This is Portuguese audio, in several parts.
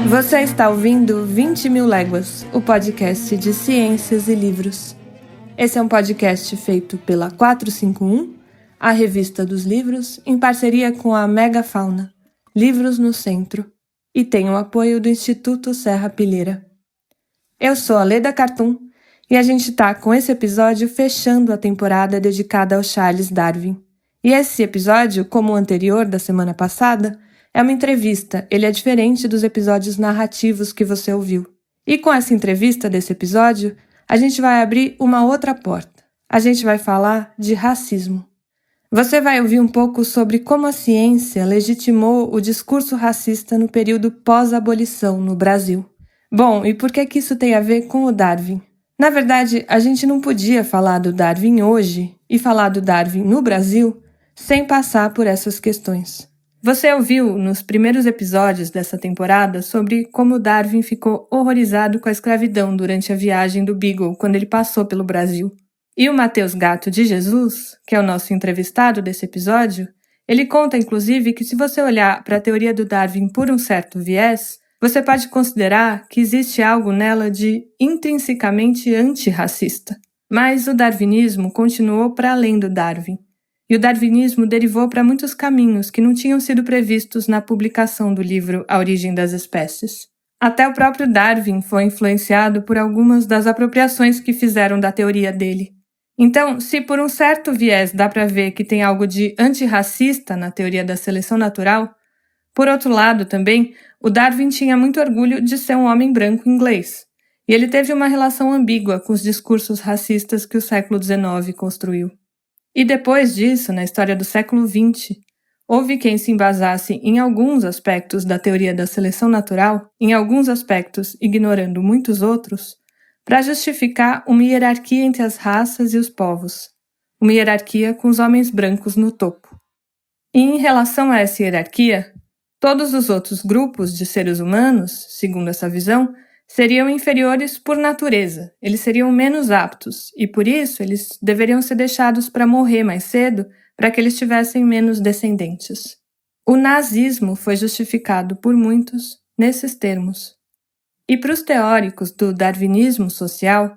Você está ouvindo 20.000 Léguas, o podcast de ciências e livros. Esse é um podcast feito pela 451, a revista dos livros, em parceria com a Megafauna, Livros no Centro, e tem o apoio do Instituto Serra Pilheira. Eu sou a Leda Cartoon e a gente está com esse episódio fechando a temporada dedicada ao Charles Darwin. E esse episódio, como o anterior da semana passada, é uma entrevista, ele é diferente dos episódios narrativos que você ouviu. E com essa entrevista desse episódio, a gente vai abrir uma outra porta. A gente vai falar de racismo. Você vai ouvir um pouco sobre como a ciência legitimou o discurso racista no período pós-abolição no Brasil. Bom, e por que isso tem a ver com o Darwin? Na verdade, a gente não podia falar do Darwin hoje e falar do Darwin no Brasil sem passar por essas questões. Você ouviu nos primeiros episódios dessa temporada sobre como Darwin ficou horrorizado com a escravidão durante a viagem do Beagle quando ele passou pelo Brasil. E o Matheus Gato de Jesus, que é o nosso entrevistado desse episódio, ele conta inclusive que se você olhar para a teoria do Darwin por um certo viés, você pode considerar que existe algo nela de intrinsecamente antirracista. Mas o darwinismo continuou para além do Darwin. E o darwinismo derivou para muitos caminhos que não tinham sido previstos na publicação do livro A Origem das Espécies. Até o próprio Darwin foi influenciado por algumas das apropriações que fizeram da teoria dele. Então, se por um certo viés dá para ver que tem algo de antirracista na teoria da seleção natural, por outro lado também, o Darwin tinha muito orgulho de ser um homem branco inglês. E ele teve uma relação ambígua com os discursos racistas que o século XIX construiu. E depois disso, na história do século XX, houve quem se embasasse em alguns aspectos da teoria da seleção natural, em alguns aspectos ignorando muitos outros, para justificar uma hierarquia entre as raças e os povos, uma hierarquia com os homens brancos no topo. E em relação a essa hierarquia, todos os outros grupos de seres humanos, segundo essa visão, seriam inferiores por natureza, eles seriam menos aptos e, por isso, eles deveriam ser deixados para morrer mais cedo para que eles tivessem menos descendentes. O nazismo foi justificado por muitos nesses termos. E para os teóricos do darwinismo social,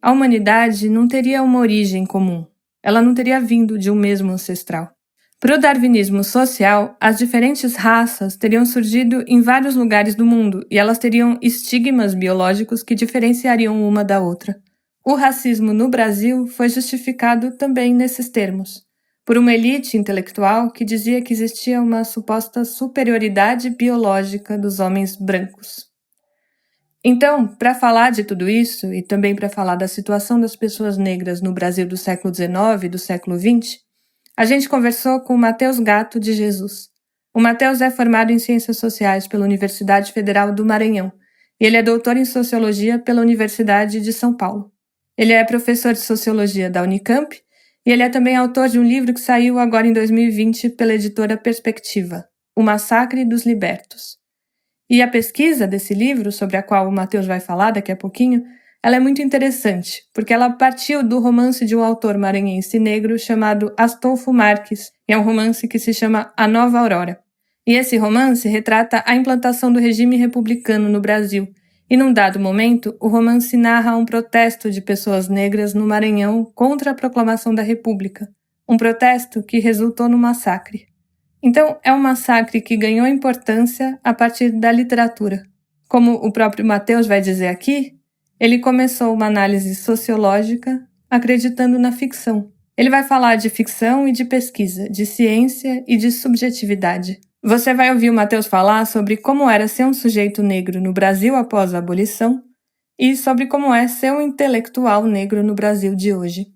a humanidade não teria uma origem comum, ela não teria vindo de um mesmo ancestral. Para o darwinismo social, as diferentes raças teriam surgido em vários lugares do mundo e elas teriam estigmas biológicos que diferenciariam uma da outra. O racismo no Brasil foi justificado também nesses termos, por uma elite intelectual que dizia que existia uma suposta superioridade biológica dos homens brancos. Então, para falar de tudo isso e também para falar da situação das pessoas negras no Brasil do século XIX e do século XX, a gente conversou com o Matheus Gato de Jesus. O Matheus é formado em Ciências Sociais pela Universidade Federal do Maranhão e ele é doutor em Sociologia pela Universidade de São Paulo. Ele é professor de Sociologia da Unicamp e ele é também autor de um livro que saiu agora em 2020 pela editora Perspectiva, O Massacre dos Libertos. E a pesquisa desse livro, sobre a qual o Matheus vai falar daqui a pouquinho, ela é muito interessante, porque ela partiu do romance de um autor maranhense negro chamado Astolfo Marques, e é um romance que se chama A Nova Aurora. E esse romance retrata a implantação do regime republicano no Brasil, e num dado momento, o romance narra um protesto de pessoas negras no Maranhão contra a proclamação da República, um protesto que resultou no massacre. Então, é um massacre que ganhou importância a partir da literatura. Como o próprio Matheus vai dizer aqui, ele começou uma análise sociológica acreditando na ficção. Ele vai falar de ficção e de pesquisa, de ciência e de subjetividade. Você vai ouvir o Matheus falar sobre como era ser um sujeito negro no Brasil após a abolição e sobre como é ser um intelectual negro no Brasil de hoje.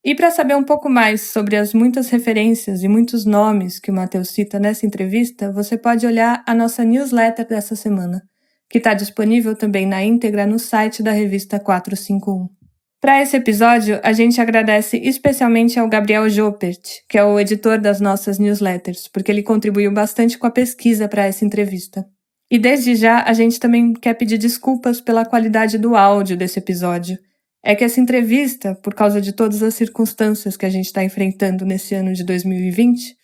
E para saber um pouco mais sobre as muitas referências e muitos nomes que o Matheus cita nessa entrevista, você pode olhar a nossa newsletter dessa semana, que está disponível também na íntegra no site da revista 451. Para esse episódio, a gente agradece especialmente ao Gabriel Joppert, que é o editor das nossas newsletters, porque ele contribuiu bastante com a pesquisa para essa entrevista. E desde já, a gente também quer pedir desculpas pela qualidade do áudio desse episódio. É que essa entrevista, por causa de todas as circunstâncias que a gente está enfrentando nesse ano de 2020,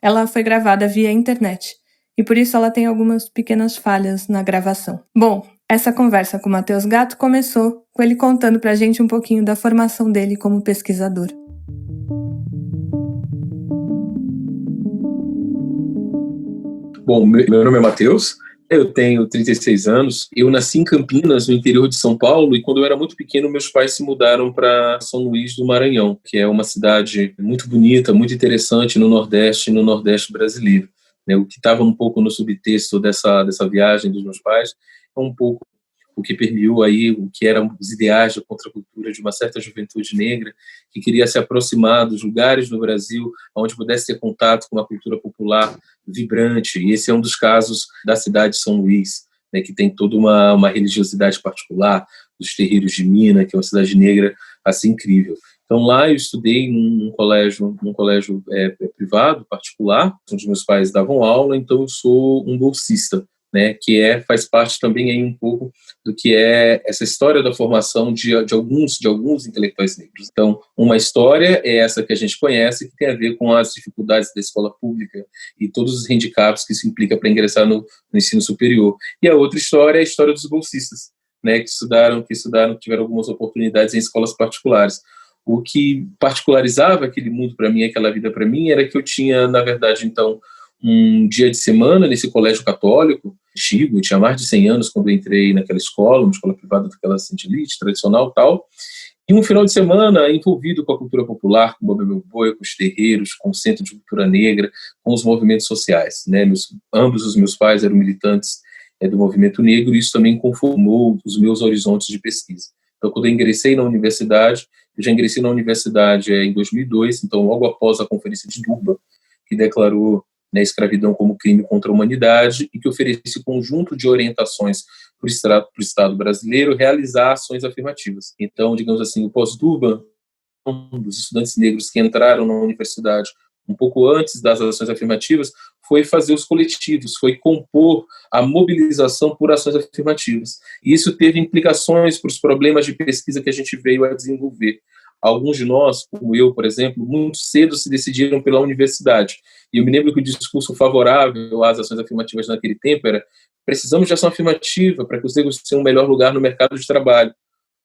ela foi gravada via internet, e por isso ela tem algumas pequenas falhas na gravação. Bom, essa conversa com o Matheus Gatto começou com ele contando pra gente um pouquinho da formação dele como pesquisador. Bom, meu nome é Matheus, eu tenho 36 anos, eu nasci em Campinas, no interior de São Paulo, e quando eu era muito pequeno, meus pais se mudaram para São Luís do Maranhão, que é uma cidade muito bonita, muito interessante no Nordeste brasileiro. O que estava um pouco no subtexto dessa viagem dos meus pais é um pouco o que permeou aí o que eram os ideais da contracultura de uma certa juventude negra que queria se aproximar dos lugares no Brasil onde pudesse ter contato com uma cultura popular vibrante. E esse é um dos casos da cidade de São Luís, que tem toda uma religiosidade particular, dos terreiros de Minas, que é uma cidade negra assim incrível. Então lá eu estudei num colégio privado, particular, onde meus pais davam aula, então eu sou um bolsista, que faz parte também aí um pouco do que é essa história da formação de alguns intelectuais negros. Então, uma história é essa que a gente conhece, que tem a ver com as dificuldades da escola pública e todos os handicaps que isso implica para ingressar no ensino superior. E a outra história é a história dos bolsistas, que estudaram, tiveram algumas oportunidades em escolas particulares. O que particularizava aquele mundo para mim, aquela vida para mim, era que eu tinha, na verdade, então, um dia de semana nesse colégio católico antigo, eu tinha mais de 100 anos quando eu entrei naquela escola, uma escola privada daquela de elite, tradicional e tal, e um final de semana envolvido com a cultura popular, com o boi, com os terreiros, com o Centro de Cultura Negra, com os movimentos sociais. Ambos os meus pais eram militantes do movimento negro, e isso também conformou os meus horizontes de pesquisa. Então, quando eu ingressei na universidade, eu já ingressei na universidade em 2002, então logo após a Conferência de Durban, que declarou a escravidão como crime contra a humanidade e que oferece conjunto de orientações para o Estado brasileiro realizar ações afirmativas. Então, digamos assim, o pós-Durban, um dos estudantes negros que entraram na universidade um pouco antes das ações afirmativas, foi fazer os coletivos, foi compor a mobilização por ações afirmativas. E isso teve implicações para os problemas de pesquisa que a gente veio a desenvolver. Alguns de nós, como eu, por exemplo, muito cedo se decidiram pela universidade. E eu me lembro que o discurso favorável às ações afirmativas naquele tempo era: precisamos de ação afirmativa para que os negros tenham um melhor lugar no mercado de trabalho,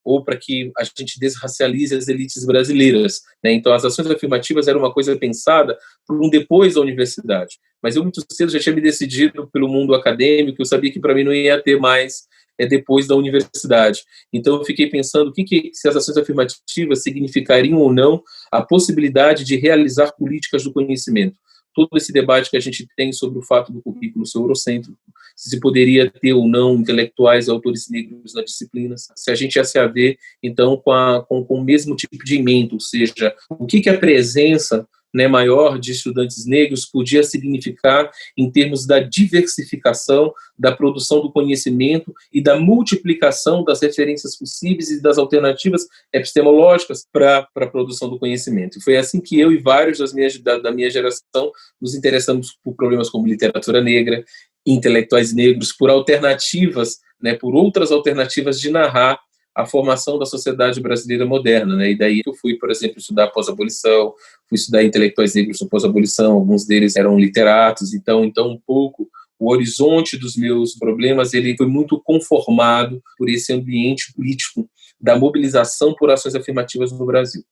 ou para que a gente desracialize as elites brasileiras. Então, as ações afirmativas eram uma coisa pensada por um depois da universidade. Mas eu, muito cedo, já tinha me decidido pelo mundo acadêmico, eu sabia que para mim não ia ter mais depois da universidade. Então, eu fiquei pensando se as ações afirmativas significariam ou não a possibilidade de realizar políticas do conhecimento. Todo esse debate que a gente tem sobre o fato do currículo ser eurocêntrico, se poderia ter ou não intelectuais e autores negros na disciplina, se a gente ia se haver, então, com o mesmo tipo de emenda, ou seja, o que a presença maior de estudantes negros podia significar em termos da diversificação da produção do conhecimento e da multiplicação das referências possíveis e das alternativas epistemológicas para a produção do conhecimento. E foi assim que eu e vários da minha geração nos interessamos por problemas como literatura negra, intelectuais negros, por alternativas, por outras alternativas de narrar a formação da sociedade brasileira moderna. E daí eu fui, por exemplo, estudar pós-abolição, fui estudar intelectuais negros no pós-abolição, alguns deles eram literatos, então um pouco o horizonte dos meus problemas ele foi muito conformado por esse ambiente político da mobilização por ações afirmativas no Brasil.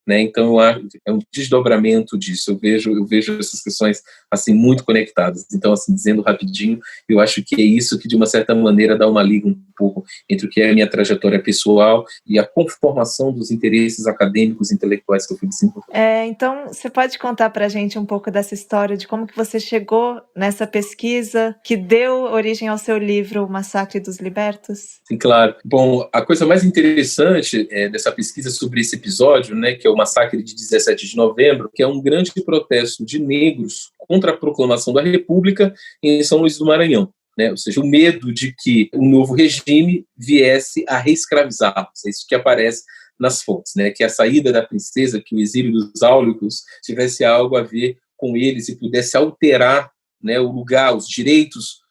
Então é um desdobramento disso, eu vejo essas questões assim muito conectadas. Então, assim, dizendo rapidinho, eu acho que é isso que de uma certa maneira dá uma liga um pouco entre o que é a minha trajetória pessoal e a conformação dos interesses acadêmicos e intelectuais que eu fui desenvolvendo. Então, você pode contar para a gente um pouco dessa história, de como que você chegou nessa pesquisa que deu origem ao seu livro O Massacre dos Libertos? Sim, claro. Bom, a coisa mais interessante dessa pesquisa sobre esse episódio, que é o massacre de 17 de novembro, que é um grande protesto de negros contra a proclamação da República em São Luís do Maranhão. Ou seja, o medo de que um novo regime viesse a reescravizá-los. É isso que aparece nas fontes, né? Que a saída da princesa, que o exílio dos áulicos tivesse algo a ver com eles e pudesse alterar, né, o lugar, os direitos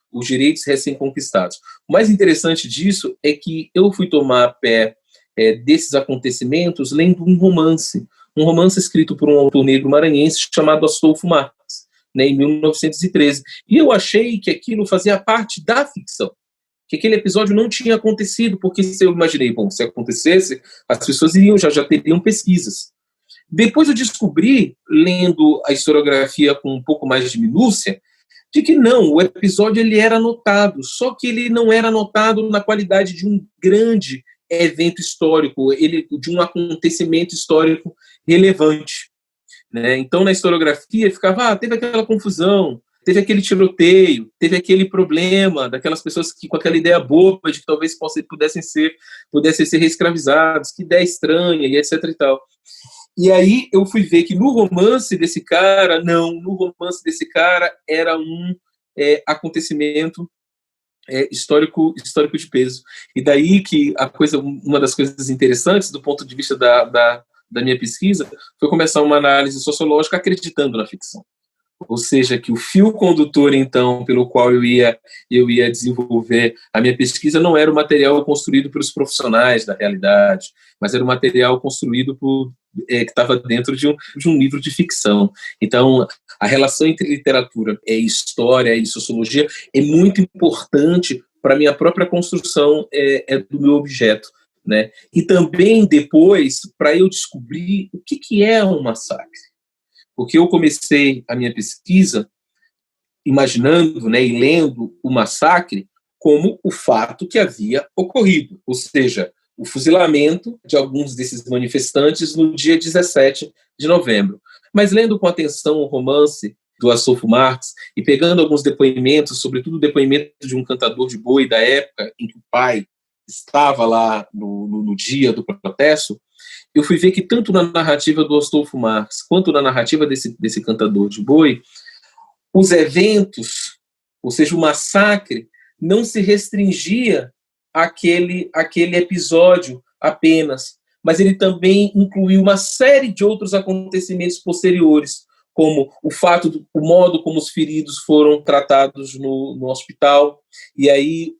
recém-conquistados. O mais interessante disso é que eu fui tomar pé desses acontecimentos lendo um romance escrito por um autor negro maranhense chamado Astolfo Marques, né, em 1913. E eu achei que aquilo fazia parte da ficção, que aquele episódio não tinha acontecido, porque se eu imaginei, bom, se acontecesse, as pessoas já teriam pesquisas. Depois eu descobri, lendo a historiografia com um pouco mais de minúcia, de que não, o episódio ele era anotado, só que ele não era anotado na qualidade de um grande evento histórico, de um acontecimento histórico relevante, né? Então, na historiografia, ficava, teve aquela confusão, teve aquele tiroteio, teve aquele problema daquelas pessoas que com aquela ideia boba de que talvez pudessem ser reescravizados, que ideia estranha, e etc e tal. E aí eu fui ver que no romance desse cara era um acontecimento histórico de peso. E daí que uma das coisas interessantes do ponto de vista da minha pesquisa foi começar uma análise sociológica acreditando na ficção. Ou seja, que o fio condutor, então, pelo qual eu ia desenvolver a minha pesquisa não era o material construído pelos profissionais da realidade, mas era o material construído que estava dentro de um livro de ficção. Então, a relação entre literatura e história e sociologia é muito importante para a minha própria construção do meu objeto, né? E também, depois, para eu descobrir o que é um massacre. Porque eu comecei a minha pesquisa imaginando, né, e lendo o massacre como o fato que havia ocorrido, ou seja, o fuzilamento de alguns desses manifestantes no dia 17 de novembro. Mas lendo com atenção o romance do Astolfo Marques e pegando alguns depoimentos, sobretudo o depoimento de um cantador de boi da época em que o pai estava lá no dia do protesto, eu fui ver que tanto na narrativa do Astolfo Marques quanto na narrativa desse cantador de boi, os eventos, ou seja, o massacre, não se restringia àquele episódio apenas, mas ele também incluiu uma série de outros acontecimentos posteriores, como o modo como os feridos foram tratados no hospital. E aí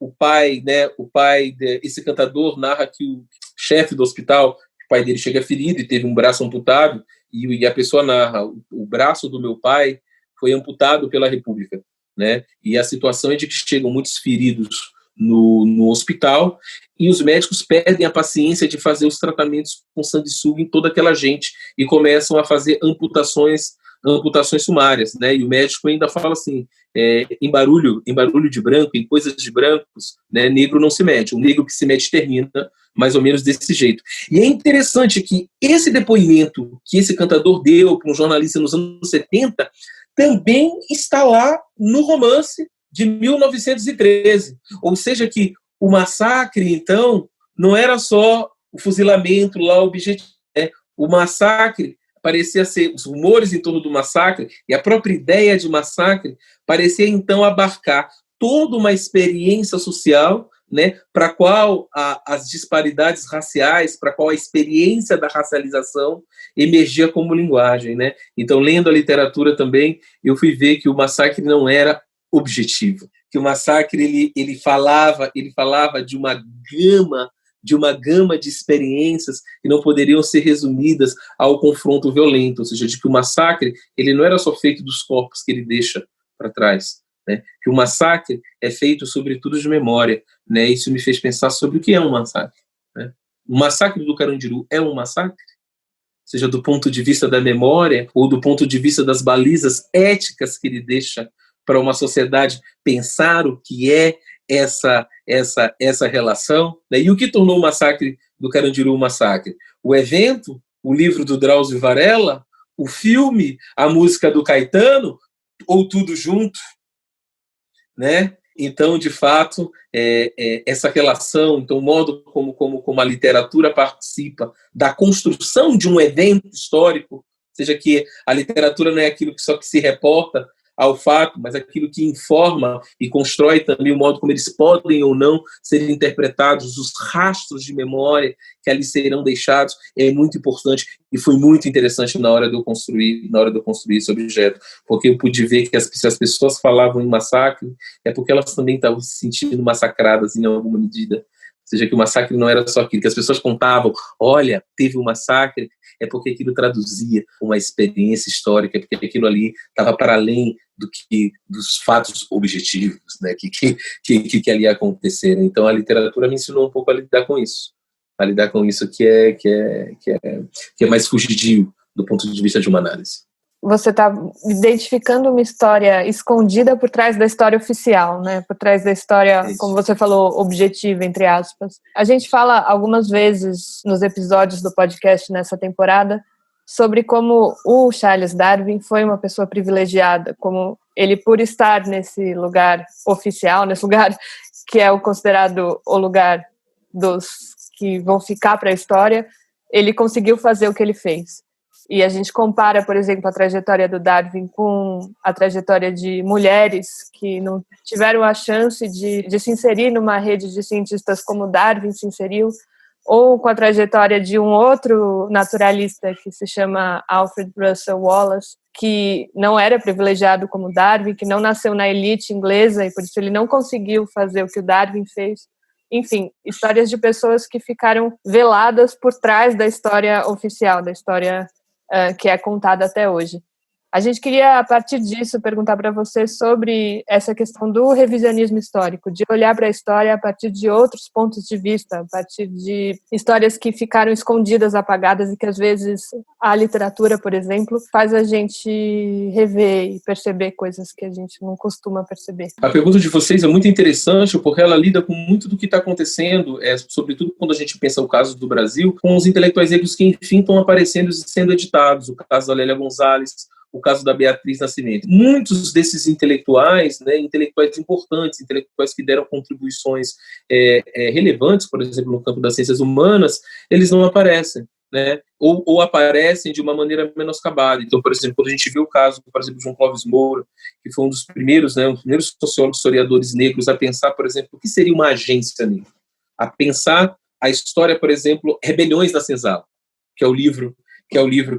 esse cantador narra que o chefe do hospital, o pai dele chega ferido e teve um braço amputado, e a pessoa narra, o braço do meu pai foi amputado pela República, né? E a situação é de que chegam muitos feridos no hospital e os médicos perdem a paciência de fazer os tratamentos com sanguessuga em toda aquela gente e começam a fazer amputações sumárias, né? E o médico ainda fala assim, em barulho de branco, em coisas de brancos, né, negro não se mete, o negro que se mete termina, mais ou menos desse jeito. E é interessante que esse depoimento que esse cantador deu para um jornalista nos anos 70 também está lá no romance de 1913. Ou seja, que o massacre, então, não era só o fuzilamento lá, o objetivo. O massacre parecia ser, os rumores em torno do massacre e a própria ideia de massacre parecia, então, abarcar toda uma experiência social, né, para a qual as disparidades raciais, para a qual a experiência da racialização emergia como linguagem, né? Então, lendo a literatura também, eu fui ver que o massacre não era objetivo, que o massacre ele falava de uma gama de experiências que não poderiam ser resumidas ao confronto violento, ou seja, de que o massacre ele não era só feito dos corpos que ele deixa para trás, né? Que o massacre é feito sobretudo de memória, né? Isso me fez pensar sobre o que é um massacre, né? O massacre do Carandiru é um massacre? Seja do ponto de vista da memória ou do ponto de vista das balizas éticas que ele deixa para uma sociedade pensar o que é essa relação, né? E o que tornou o massacre do Carandiru um massacre? O evento, o livro do Drauzio Varela, o filme, a música do Caetano, ou tudo junto, né? Então, de fato, essa relação, então, o modo como a literatura participa da construção de um evento histórico, seja que a literatura não é aquilo que só que se reporta ao fato, mas aquilo que informa e constrói também o modo como eles podem ou não ser interpretados, os rastros de memória que ali serão deixados, é muito importante e foi muito interessante na hora de eu construir esse objeto, porque eu pude ver que se as pessoas falavam em massacre, é porque elas também estavam se sentindo massacradas em alguma medida. Ou seja, que o massacre não era só aquilo que as pessoas contavam, olha, teve um massacre, é porque aquilo traduzia uma experiência histórica, porque aquilo ali estava para além dos fatos objetivos, né, que ali aconteceram. Então a literatura me ensinou um pouco a lidar com isso, que é mais fugidio do ponto de vista de uma análise. Você está identificando uma história escondida por trás da história oficial, né? Por trás da história, como você falou, objetiva, entre aspas. A gente fala algumas vezes nos episódios do podcast nessa temporada sobre como o Charles Darwin foi uma pessoa privilegiada, como ele, por estar nesse lugar oficial, nesse lugar que é o considerado o lugar dos que vão ficar para a história, ele conseguiu fazer o que ele fez. E a gente compara, por exemplo, a trajetória do Darwin com a trajetória de mulheres que não tiveram a chance de se inserir numa rede de cientistas como Darwin se inseriu, ou com a trajetória de um outro naturalista que se chama Alfred Russel Wallace, que não era privilegiado como Darwin, que não nasceu na elite inglesa e por isso ele não conseguiu fazer o que o Darwin fez. Enfim, histórias de pessoas que ficaram veladas por trás da história oficial, da história que é contada até hoje. A gente queria, a partir disso, perguntar para você sobre essa questão do revisionismo histórico, de olhar para a história a partir de outros pontos de vista, a partir de histórias que ficaram escondidas, apagadas, e que, às vezes, a literatura, por exemplo, faz a gente rever e perceber coisas que a gente não costuma perceber. A pergunta de vocês é muito interessante, porque ela lida com muito do que está acontecendo, sobretudo quando a gente pensa o caso do Brasil, com os intelectuais negros que, enfim, estão aparecendo e sendo editados. O caso da Lélia Gonzalez, o caso da Beatriz Nascimento. Muitos desses intelectuais, né, intelectuais importantes, intelectuais que deram contribuições relevantes, por exemplo, no campo das ciências humanas, eles não aparecem, né, ou aparecem de uma maneira menoscabada. Então, por exemplo, quando a gente vê o caso, por exemplo, de João Clóvis Moura, que foi um dos primeiros, né, um dos primeiros sociólogos, historiadores negros a pensar, por exemplo, o que seria uma agência negra? A pensar a história, por exemplo, Rebeliões da Senzala, que é o livro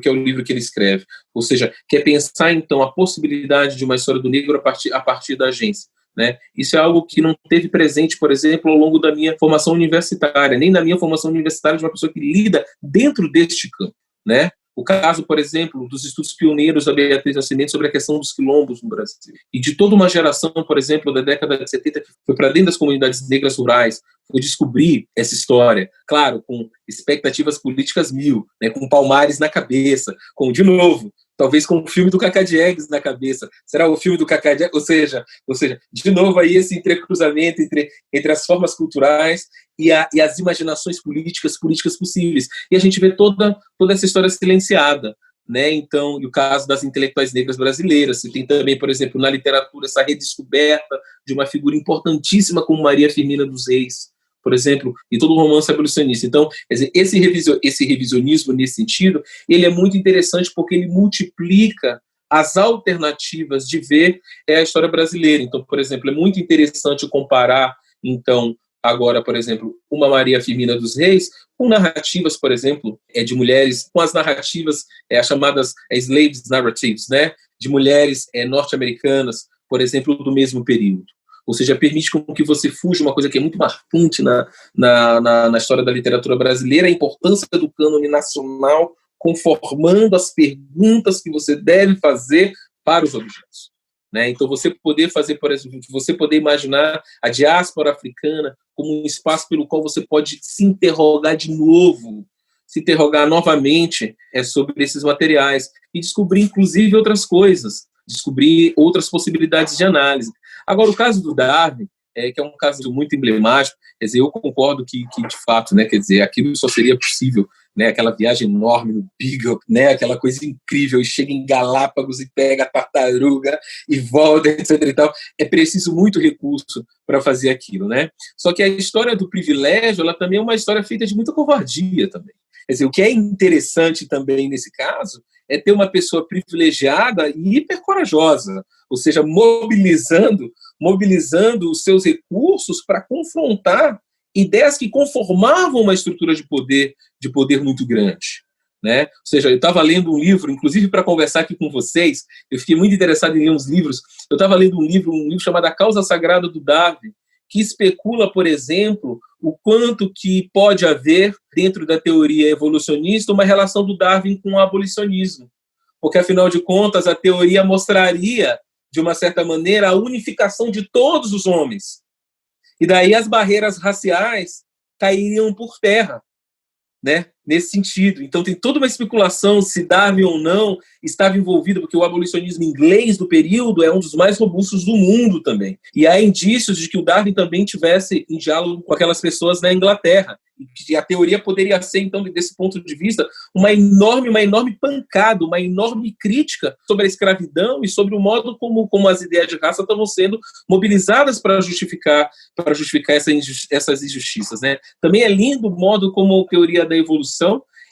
que ele escreve. Ou seja, quer pensar, então, a possibilidade de uma história do negro a partir da agência. Né? Isso é algo que não teve presente, por exemplo, ao longo da minha formação universitária, nem na minha formação universitária de uma pessoa que lida dentro deste campo. Né? O caso, por exemplo, dos estudos pioneiros da Beatriz Nascimento sobre a questão dos quilombos no Brasil. E de toda uma geração, por exemplo, da década de 70, que foi para dentro das comunidades negras rurais, foi descobrir essa história, claro, com expectativas políticas mil, né, com Palmares na cabeça, de novo, talvez com o filme do Cacá Diegues na cabeça. Será o filme do Cacá Diegues? Ou seja, de novo aí esse entrecruzamento entre as formas culturais e as imaginações políticas possíveis. E a gente vê toda essa história silenciada. Né? Então, e o caso das intelectuais negras brasileiras. Você tem também, por exemplo, na literatura, essa redescoberta de uma figura importantíssima como Maria Firmina dos Reis, por exemplo, e todo o romance abolicionista. Então, esse revisionismo, nesse sentido, ele é muito interessante porque ele multiplica as alternativas de ver a história brasileira. Então, por exemplo, é muito interessante comparar, então, agora, por exemplo, uma Maria Firmina dos Reis com narrativas, por exemplo, de mulheres, com as narrativas, as chamadas slaves narratives, né, de mulheres norte-americanas, por exemplo, do mesmo período. Ou seja, permite com que você fuja uma coisa que é muito marcante na história da literatura brasileira, a importância do cânone nacional conformando as perguntas que você deve fazer para os objetos. Né? Então, você poder fazer, por exemplo, você poder imaginar a diáspora africana como um espaço pelo qual você pode se interrogar de novo, se interrogar novamente sobre esses materiais e descobrir, inclusive, outras coisas, descobrir outras possibilidades de análise. Agora, o caso do Darwin, que é um caso muito emblemático, quer dizer, eu concordo que de fato, né, quer dizer, aquilo só seria possível, né, aquela viagem enorme no Beagle, né, aquela coisa incrível, e chega em Galápagos e pega a tartaruga e volta, etc. e tal. É preciso muito recurso para fazer aquilo, né? Só que a história do privilégio, ela também é uma história feita de muita covardia também. Quer dizer, o que é interessante também nesse caso é ter uma pessoa privilegiada e hiper corajosa, ou seja, mobilizando os seus recursos para confrontar ideias que conformavam uma estrutura de poder muito grande. Né? Ou seja, eu estava lendo um livro, inclusive para conversar aqui com vocês, eu fiquei muito interessado em ler uns livros. Eu estava lendo um livro chamado A Causa Sagrada do Darwin, que especula, por exemplo, o quanto que pode haver, dentro da teoria evolucionista, uma relação do Darwin com o abolicionismo. Porque, afinal de contas, a teoria mostraria, de uma certa maneira, a unificação de todos os homens. E daí as barreiras raciais cairiam por terra, né? Nesse sentido. Então tem toda uma especulação se Darwin ou não estava envolvido, porque o abolicionismo inglês do período é um dos mais robustos do mundo também. E há indícios de que o Darwin também tivesse em diálogo com aquelas pessoas na Inglaterra. E que a teoria poderia ser, então, desse ponto de vista, uma enorme pancada, uma enorme crítica sobre a escravidão e sobre o modo como as ideias de raça estavam sendo mobilizadas para justificar essas injustiças. Né? Também é lindo o modo como a teoria da evolução,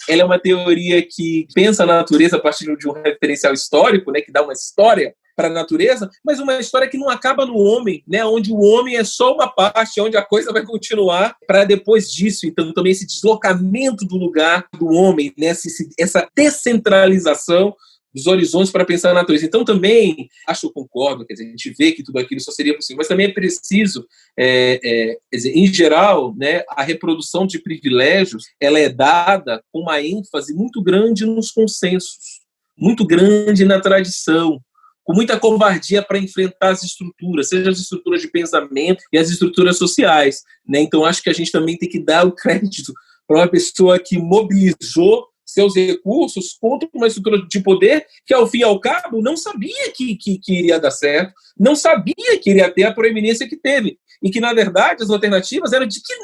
ela é uma teoria que pensa a natureza a partir de um referencial histórico, né, que dá uma história para a natureza, mas uma história que não acaba no homem, né, onde o homem é só uma parte, onde a coisa vai continuar para depois disso. Então, também esse deslocamento do lugar do homem, né, essa descentralização dos horizontes para pensar na natureza. Então, também, acho que eu concordo, quer dizer, a gente vê que tudo aquilo só seria possível, mas também é preciso, quer dizer, em geral, né, a reprodução de privilégios, ela é dada com uma ênfase muito grande nos consensos, muito grande na tradição, com muita covardia para enfrentar as estruturas, seja as estruturas de pensamento e as estruturas sociais. Né? Então, acho que a gente também tem que dar o crédito para uma pessoa que mobilizou seus recursos contra uma estrutura de poder que, ao fim e ao cabo, não sabia que iria dar certo, não sabia que iria ter a proeminência que teve, e que, na verdade, as alternativas eram de que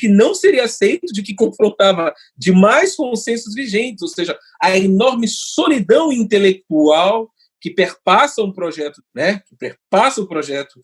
não seria aceito, de que confrontava demais consensos vigentes, ou seja, a enorme solidão intelectual que perpassa um projeto, né? Que perpassa um projeto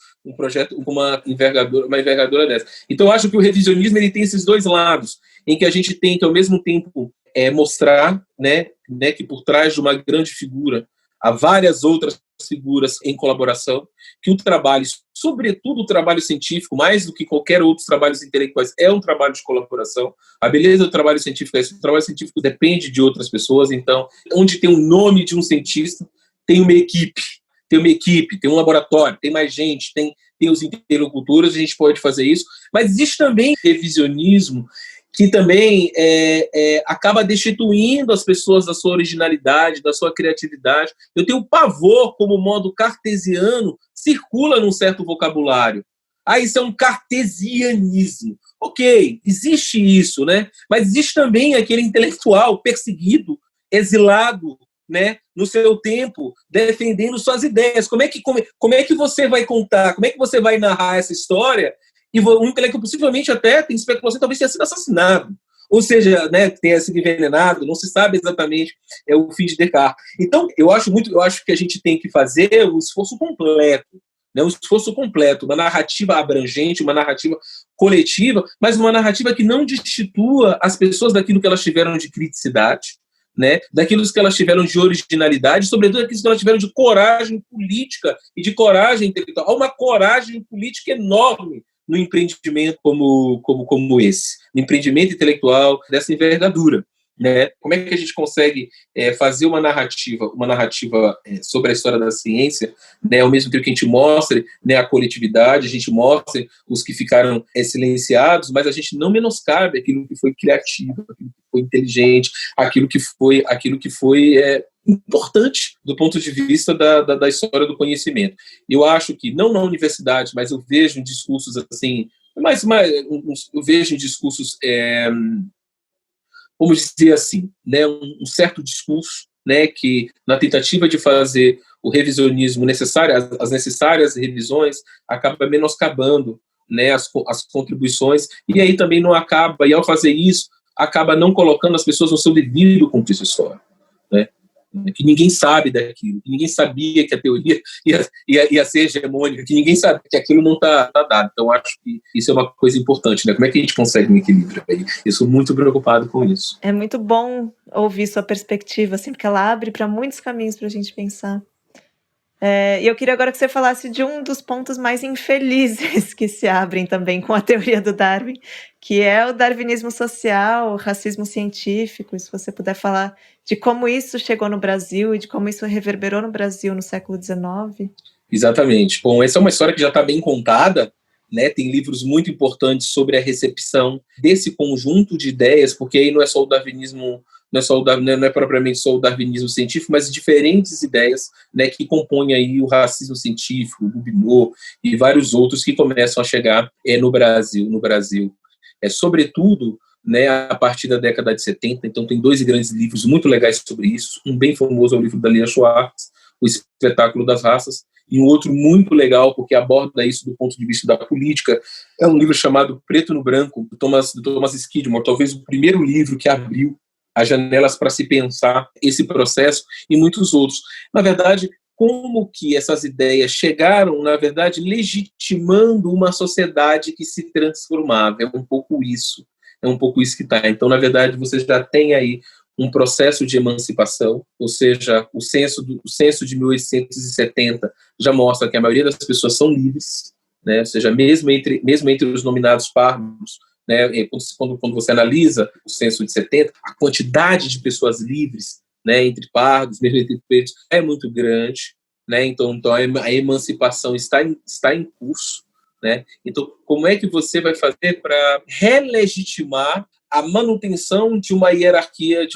com uma envergadura dessa. Então, eu acho que o revisionismo ele tem esses dois lados, em que a gente tem que, ao mesmo tempo, mostrar, né, que por trás de uma grande figura há várias outras figuras em colaboração, que o trabalho, sobretudo o trabalho científico, mais do que qualquer outro trabalhos intelectuais, é um trabalho de colaboração. A beleza do trabalho científico é isso. O trabalho científico depende de outras pessoas, então, onde tem o nome de um cientista, tem uma equipe, tem um laboratório, tem mais gente, tem os interlocutores, a gente pode fazer isso, mas existe também revisionismo que também acaba destituindo as pessoas da sua originalidade, da sua criatividade. Eu tenho pavor como o modo cartesiano circula num certo vocabulário. Isso é um cartesianismo. Ok, existe isso, né? Mas existe também aquele intelectual perseguido, exilado, né, no seu tempo, defendendo suas ideias. Como é que você vai contar, como é que você vai narrar essa história? E um intelectual possivelmente até tem especulação, talvez tenha sido assassinado. Ou seja, né, tenha sido envenenado, não se sabe exatamente o fim de Descartes. Então, eu acho que a gente tem que fazer um esforço completo, né, uma narrativa abrangente, uma narrativa coletiva, mas uma narrativa que não destitua as pessoas daquilo que elas tiveram de criticidade, né, daquilo que elas tiveram de originalidade, sobretudo daquilo que elas tiveram de coragem política e de coragem intelectual. Há uma coragem política enorme no empreendimento como esse, no empreendimento intelectual dessa envergadura. Né? Como é que a gente consegue fazer uma narrativa sobre a história da ciência, né, ao mesmo tempo que a gente mostre, né, a coletividade, a gente mostre os que ficaram silenciados, mas a gente não menoscabe aquilo que foi criativo, aquilo que foi inteligente, aquilo que foi importante do ponto de vista da história do conhecimento. Eu acho que, não na universidade, mas eu vejo em discursos assim, eu vejo em discursos vamos dizer assim, né, um certo discurso, né, que na tentativa de fazer o revisionismo necessário, as necessárias revisões, acaba menoscabando, né, as contribuições, e aí também não acaba, e ao fazer isso, acaba não colocando as pessoas no seu devido contexto histórico. Né? né, que ninguém sabe daquilo, que ninguém sabia que a teoria ia ser hegemônica, que ninguém sabe que aquilo não está dado. Então, acho que isso é uma coisa importante, né? Como é que a gente consegue um equilíbrio aí? Eu sou muito preocupado com isso. É muito bom ouvir sua perspectiva, assim, porque ela abre para muitos caminhos para a gente pensar. E eu queria agora que você falasse de um dos pontos mais infelizes que se abrem também com a teoria do Darwin, que é o darwinismo social, o racismo científico, e se você puder falar de como isso chegou no Brasil e de como isso reverberou no Brasil no século XIX. Exatamente. Bom, essa é uma história que já está bem contada, né? Tem livros muito importantes sobre a recepção desse conjunto de ideias, porque aí não é só o darwinismo, não é propriamente só o darwinismo científico, mas diferentes ideias, né, que compõem aí o racismo científico, o Gobineau e vários outros que começam a chegar no Brasil. Sobretudo, né, a partir da década de 70, então tem 2 grandes livros muito legais sobre isso, um bem famoso é o livro da Lia Schwartz, O Espetáculo das Raças, e um outro muito legal, porque aborda isso do ponto de vista da política, é um livro chamado Preto no Branco, do Thomas Skidmore, talvez o primeiro livro que abriu as janelas para se pensar esse processo e muitos outros. Na verdade, como que essas ideias chegaram, na verdade, legitimando uma sociedade que se transformava. É um pouco isso que está. Então, na verdade, você já tem aí um processo de emancipação, ou seja, o censo de 1870 já mostra que a maioria das pessoas são livres, né? Ou seja, mesmo entre os nominados pardos, né, quando você analisa o censo de 70, a quantidade de pessoas livres, né, entre pardos, mesmo entre pretos, é muito grande, né? Então a emancipação está em curso, né? Então, como é que você vai fazer para relegitimar a manutenção de uma hierarquia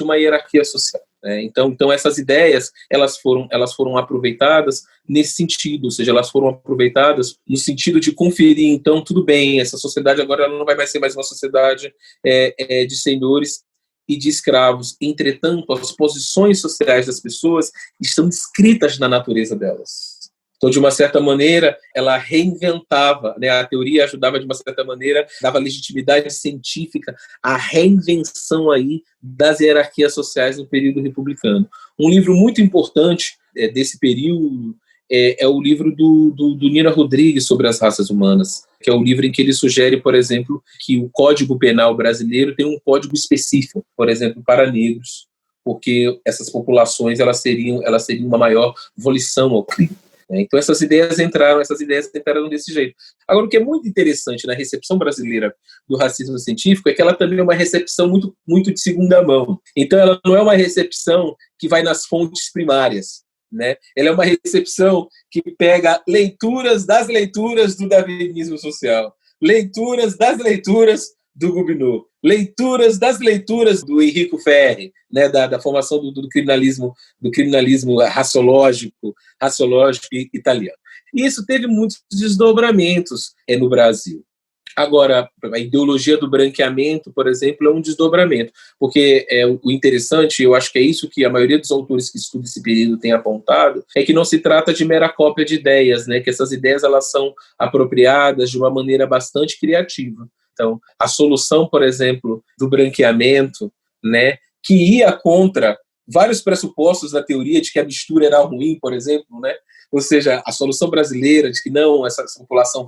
social? Então essas ideias elas foram aproveitadas nesse sentido, ou seja, elas foram aproveitadas no sentido de conferir, então, tudo bem, essa sociedade agora ela não vai mais ser mais uma sociedade de senhores e de escravos. Entretanto, as posições sociais das pessoas estão escritas na natureza delas. Então, de uma certa maneira, ela reinventava, né? A teoria ajudava, de uma certa maneira, dava legitimidade científica à reinvenção aí das hierarquias sociais no período republicano. Um livro muito importante desse período é o livro do Nina Rodrigues sobre as raças humanas, que é o livro em que ele sugere, por exemplo, que o Código Penal brasileiro tem um código específico, por exemplo, para negros, porque essas populações elas teriam uma maior volição ao crime. Então essas ideias entraram desse jeito. Agora, o que é muito interessante na recepção brasileira do racismo científico é que ela também é uma recepção muito, muito de segunda mão. Então ela não é uma recepção que vai nas fontes primárias, né? Ela é uma recepção que pega leituras das leituras do darwinismo social, leituras das leituras do Gobineau, leituras das leituras do Enrico Ferri, né, da formação do criminalismo raciológico italiano. E isso teve muitos desdobramentos no Brasil. Agora, a ideologia do branqueamento, por exemplo, é um desdobramento, porque o interessante, eu acho que é isso que a maioria dos autores que estudam esse período tem apontado, é que não se trata de mera cópia de ideias, né, que essas ideias elas são apropriadas de uma maneira bastante criativa. Então, a solução, por exemplo, do branqueamento, né, que ia contra vários pressupostos da teoria de que a mistura era ruim, por exemplo, né? Ou seja, a solução brasileira de que não, essa população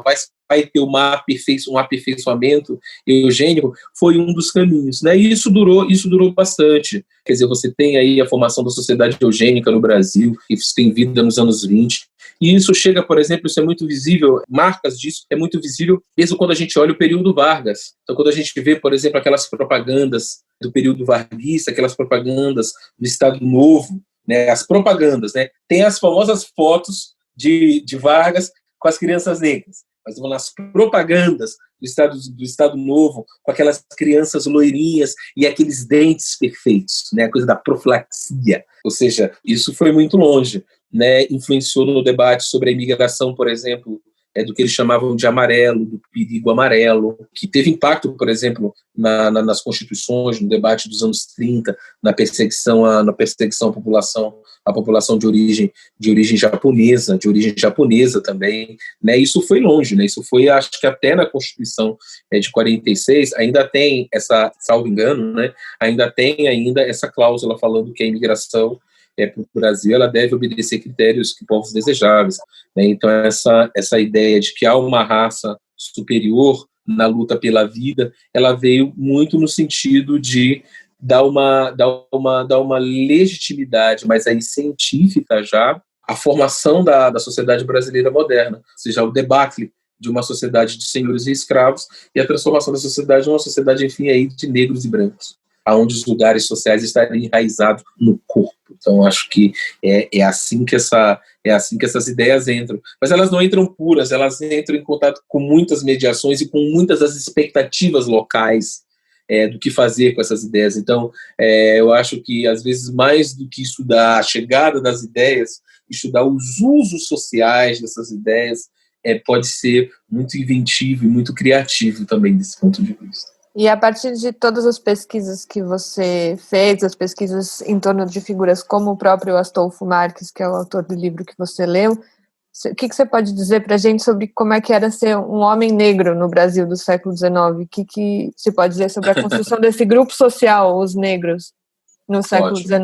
vai ter um aperfeiçoamento eugênico foi um dos caminhos, né? E isso durou bastante. Quer dizer, você tem aí a formação da sociedade eugênica no Brasil, que tem vida nos anos 20, e isso chega, por exemplo, isso é muito visível, marcas disso é muito visível mesmo quando a gente olha o período Vargas. Então, quando a gente vê, por exemplo, aquelas propagandas do período varguista, aquelas propagandas do Estado Novo, né, as propagandas, né, tem as famosas fotos de Vargas com as crianças negras, mas vão nas propagandas do Estado Novo, com aquelas crianças loirinhas e aqueles dentes perfeitos, né, a coisa da profilaxia. Ou seja, isso foi muito longe, né, influenciou no debate sobre a imigração, por exemplo, do que eles chamavam de amarelo, do perigo amarelo, que teve impacto, por exemplo, nas constituições, no debate dos anos 30, na perseguição à população de origem japonesa também, né? Isso foi longe, né? Isso foi, acho que até na Constituição de 46, ainda tem essa, salvo engano, né? Ainda tem essa cláusula falando que a imigração para o Brasil, ela deve obedecer critérios que povos desejáveis, né? Então, essa ideia de que há uma raça superior na luta pela vida, ela veio muito no sentido de dar uma legitimidade, mas aí científica já, à formação da sociedade brasileira moderna, ou seja, o debacle de uma sociedade de senhores e escravos e a transformação da sociedade em uma sociedade, enfim, aí de negros e brancos, onde os lugares sociais estariam enraizados no corpo. Então, acho que é assim que essas ideias entram. Mas elas não entram puras, elas entram em contato com muitas mediações e com muitas das expectativas locais do que fazer com essas ideias. Então, eu acho que, às vezes, mais do que estudar a chegada das ideias, estudar os usos sociais dessas ideias pode ser muito inventivo e muito criativo também desse ponto de vista. E a partir de todas as pesquisas que você fez, as pesquisas em torno de figuras como o próprio Astolfo Marques, que é o autor do livro que você leu, o que você pode dizer para a gente sobre como é que era ser um homem negro no Brasil do século XIX? O que se pode dizer sobre a construção desse grupo social, os negros, no século XIX?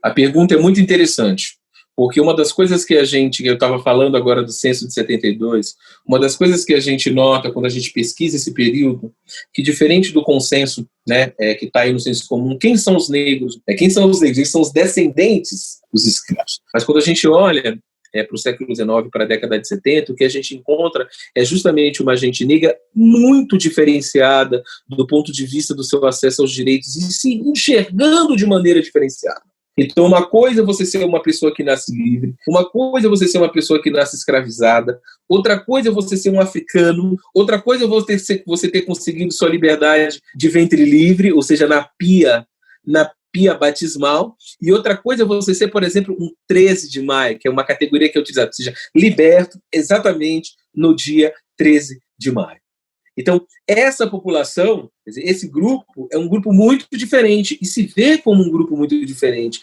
A pergunta é muito interessante. Porque uma das coisas que eu estava falando agora do censo de 72, uma das coisas que a gente nota quando a gente pesquisa esse período, que diferente do consenso, né, que está aí no senso comum, quem são os negros? Quem são os negros? Eles são os descendentes dos escravos. Mas quando a gente olha para o século XIX, para a década de 70, o que a gente encontra é justamente uma gente negra muito diferenciada do ponto de vista do seu acesso aos direitos e se enxergando de maneira diferenciada. Então, uma coisa é você ser uma pessoa que nasce livre, uma coisa é você ser uma pessoa que nasce escravizada, outra coisa é você ser um africano, outra coisa é você ter conseguido sua liberdade de ventre livre, ou seja, na pia batismal, e outra coisa é você ser, por exemplo, um 13 de maio, que é uma categoria que é utilizada, ou seja, liberto exatamente no dia 13 de maio. Então, essa população, esse grupo, é um grupo muito diferente e se vê como um grupo muito diferente.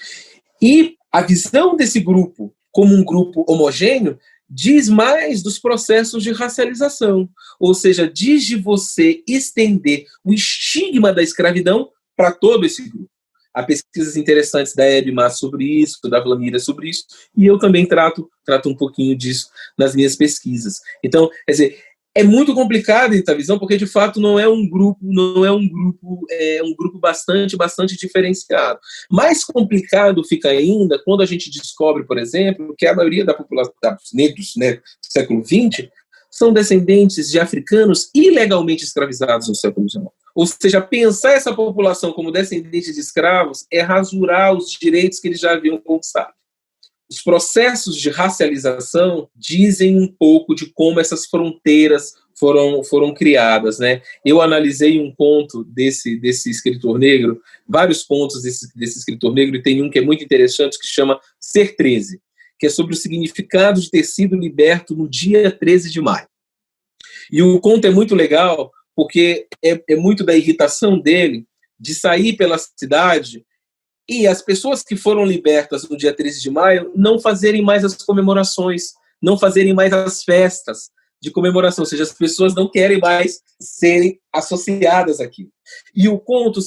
E a visão desse grupo como um grupo homogêneo diz mais dos processos de racialização, ou seja, diz de você estender o estigma da escravidão para todo esse grupo. Há pesquisas interessantes da Hebe Mas sobre isso, da Vlamira sobre isso, e eu também trato um pouquinho disso nas minhas pesquisas. Então, quer dizer, é muito complicado essa visão, porque de fato é um grupo bastante diferenciado. Mais complicado fica ainda quando a gente descobre, por exemplo, que a maioria da população dos negros, né, do século XX são descendentes de africanos ilegalmente escravizados no século XIX. Ou seja, pensar essa população como descendente de escravos é rasurar os direitos que eles já haviam conquistado. Os processos de racialização dizem um pouco de como essas fronteiras foram criadas, né? Eu analisei um conto desse escritor negro, vários contos desse escritor negro, e tem um que é muito interessante que chama Ser 13, que é sobre o significado de ter sido liberto no dia 13 de maio. E o conto é muito legal porque é muito da irritação dele de sair pela cidade e as pessoas que foram libertas no dia 13 de maio não fazerem mais as comemorações, não fazerem mais as festas de comemoração, ou seja, as pessoas não querem mais serem associadas aqui. E o conto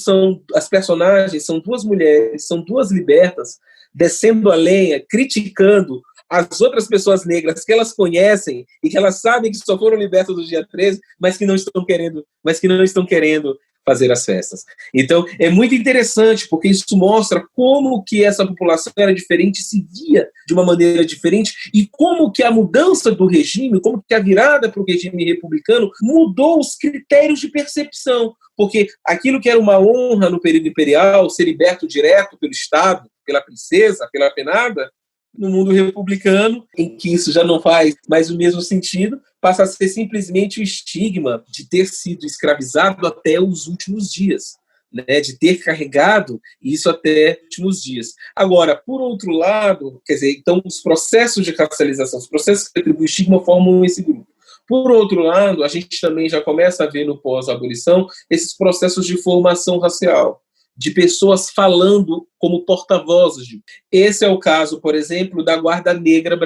as personagens são duas mulheres, são duas libertas, descendo a lenha, criticando as outras pessoas negras que elas conhecem e que elas sabem que só foram libertas no dia 13, mas que não estão querendo fazer as festas. Então, é muito interessante, porque isso mostra como que essa população era diferente, se via de uma maneira diferente, e como que a mudança do regime, como que a virada para o regime republicano mudou os critérios de percepção, porque aquilo que era uma honra no período imperial, ser liberto direto pelo Estado, pela princesa, pela penada, no mundo republicano, em que isso já não faz mais o mesmo sentido, passa a ser simplesmente o estigma de ter sido escravizado até os últimos dias, né, de ter carregado isso até os últimos dias. Agora, por outro lado, quer dizer, então os processos de racialização, os processos que atribuem estigma formam esse grupo. Por outro lado, a gente também já começa a ver no pós-abolição esses processos de formação racial, de pessoas falando como porta-vozes. Esse é o caso, por exemplo, da Guarda Negra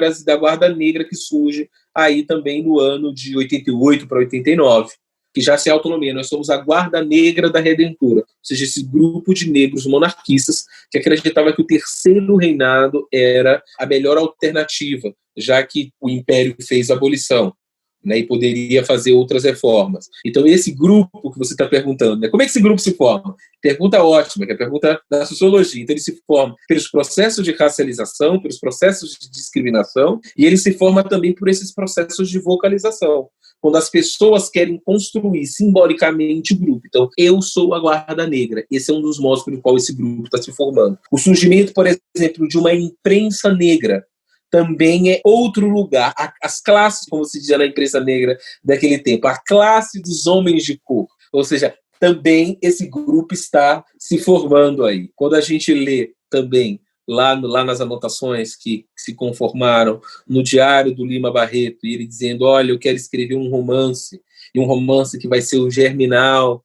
que surge aí também no ano de 88 para 89, que já se autonomia. Nós somos a Guarda Negra da Redentora. seja, esse grupo de negros monarquistas que acreditava que o terceiro reinado era a melhor alternativa, já que o Império fez a abolição, né, e poderia fazer outras reformas. Então, esse grupo que você está perguntando, né, como é que esse grupo se forma? Pergunta ótima, que é a pergunta da sociologia. Então, ele se forma pelos processos de racialização, pelos processos de discriminação, e ele se forma também por esses processos de vocalização, quando as pessoas querem construir simbolicamente o grupo. Então, eu sou a Guarda Negra. Esse é um dos modos pelo qual esse grupo está se formando. O surgimento, por exemplo, de uma imprensa negra também é outro lugar. As classes, como se dizia na imprensa negra daquele tempo, a classe dos homens de cor. Ou seja, também esse grupo está se formando aí. Quando a gente lê também lá nas anotações que se conformaram no diário do Lima Barreto, e ele dizendo, olha, eu quero escrever um romance, e um romance que vai ser o germinal,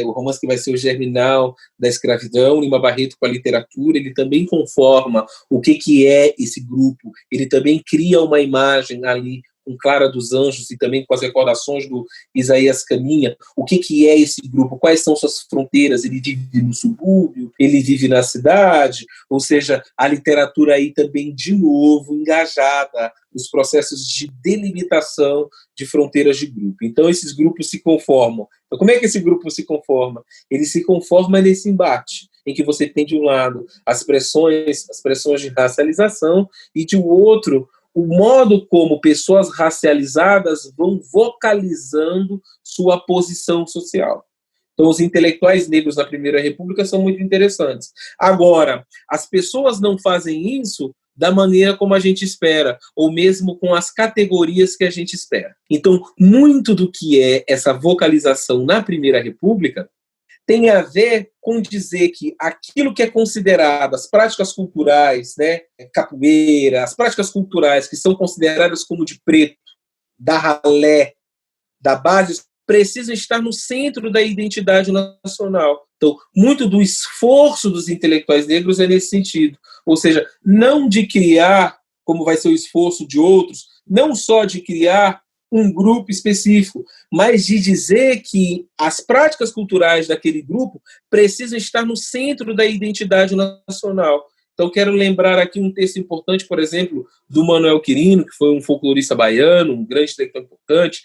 o romance que vai ser o germinal da escravidão, Lima Barreto com a literatura, ele também conforma o que é esse grupo, ele também cria uma imagem ali com Clara dos Anjos e também com as recordações do Isaías Caminha, o que é esse grupo, quais são suas fronteiras, ele vive no subúrbio, ele vive na cidade, ou seja, a literatura aí também, de novo, engajada nos processos de delimitação de fronteiras de grupo. Então, esses grupos se conformam. Então, como é que esse grupo se conforma? Ele se conforma nesse embate, em que você tem, de um lado, as pressões de racialização, e, de outro, o modo como pessoas racializadas vão vocalizando sua posição social. Então, os intelectuais negros na Primeira República são muito interessantes. Agora, as pessoas não fazem isso da maneira como a gente espera, ou mesmo com as categorias que a gente espera. Então, muito do que é essa vocalização na Primeira República tem a ver com dizer que aquilo que é considerado as práticas culturais, né, capoeira, as práticas culturais que são consideradas como de preto, da ralé, da base, precisam estar no centro da identidade nacional. Então, muito do esforço dos intelectuais negros é nesse sentido. Ou seja, não de criar, como vai ser o esforço de outros, não só de criar um grupo específico, mas de dizer que as práticas culturais daquele grupo precisam estar no centro da identidade nacional. Então, quero lembrar aqui um texto importante, por exemplo, do Manuel Quirino, que foi um folclorista baiano, um grande intelectual importante,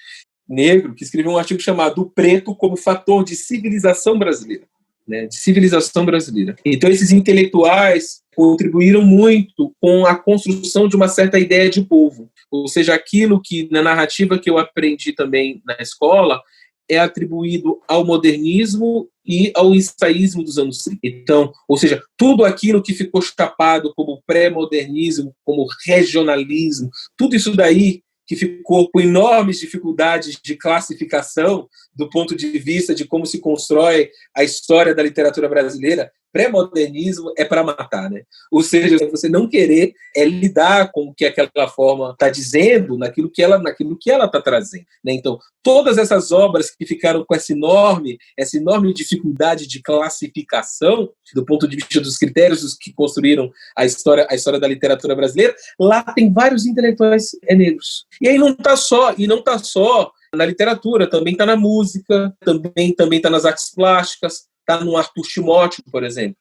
negro, que escreveu um artigo chamado O Preto como Fator de Civilização Brasileira. Né, de civilização brasileira. Então, esses intelectuais contribuíram muito com a construção de uma certa ideia de povo. Ou seja, aquilo que, na narrativa que eu aprendi também na escola, é atribuído ao modernismo e ao ensaísmo dos anos 30. Então, ou seja, tudo aquilo que ficou chapado como pré-modernismo, como regionalismo, tudo isso daí que ficou com enormes dificuldades de classificação do ponto de vista de como se constrói a história da literatura brasileira, pré-modernismo é para matar, né? Ou seja, você não querer lidar com o que aquela forma está dizendo, naquilo que ela está trazendo, né? Então, todas essas obras que ficaram com essa enorme dificuldade de classificação, do ponto de vista dos critérios que construíram a história da literatura brasileira, lá tem vários intelectuais negros. E aí não está só na literatura, também está na música, também está nas artes plásticas, está no Arthur Timóteo, por exemplo.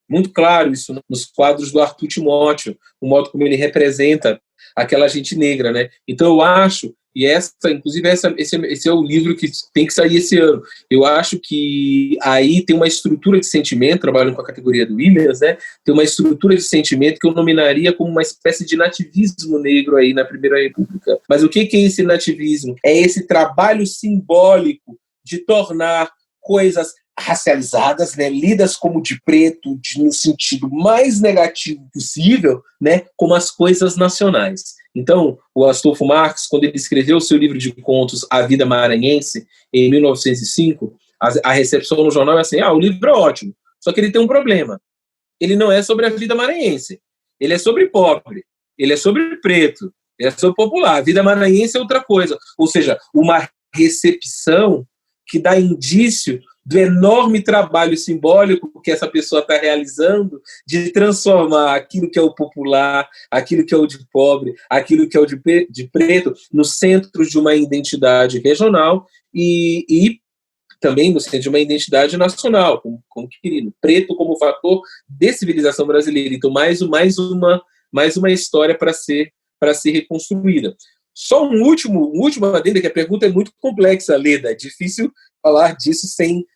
Muito claro isso nos quadros do Arthur Timóteo, o modo como ele representa aquela gente negra, né? Então eu acho, e esse é o livro que tem que sair esse ano, eu acho que aí tem uma estrutura de sentimento, trabalhando com a categoria do Williams, né? Tem uma estrutura de sentimento que eu nominaria como uma espécie de nativismo negro aí na Primeira República. Mas o que é esse nativismo? É esse trabalho simbólico de tornar coisas racializadas, né, lidas como de preto, no sentido mais negativo possível, né, como as coisas nacionais. Então, o Astolfo Marx, quando ele escreveu o seu livro de contos A Vida Maranhense, em 1905, a recepção no jornal é assim, o livro é ótimo, só que ele tem um problema. Ele não é sobre a vida maranhense, ele é sobre pobre, ele é sobre preto, ele é sobre popular. A vida maranhense é outra coisa. Ou seja, uma recepção que dá indício do enorme trabalho simbólico que essa pessoa está realizando de transformar aquilo que é o popular, aquilo que é o de pobre, aquilo que é o de preto, no centro de uma identidade regional e também no sentido de uma identidade nacional, como querido, preto como fator de civilização brasileira. Então, mais uma história para ser reconstruída. Só um último adendo, que a pergunta é muito complexa, Leda. É difícil falar disso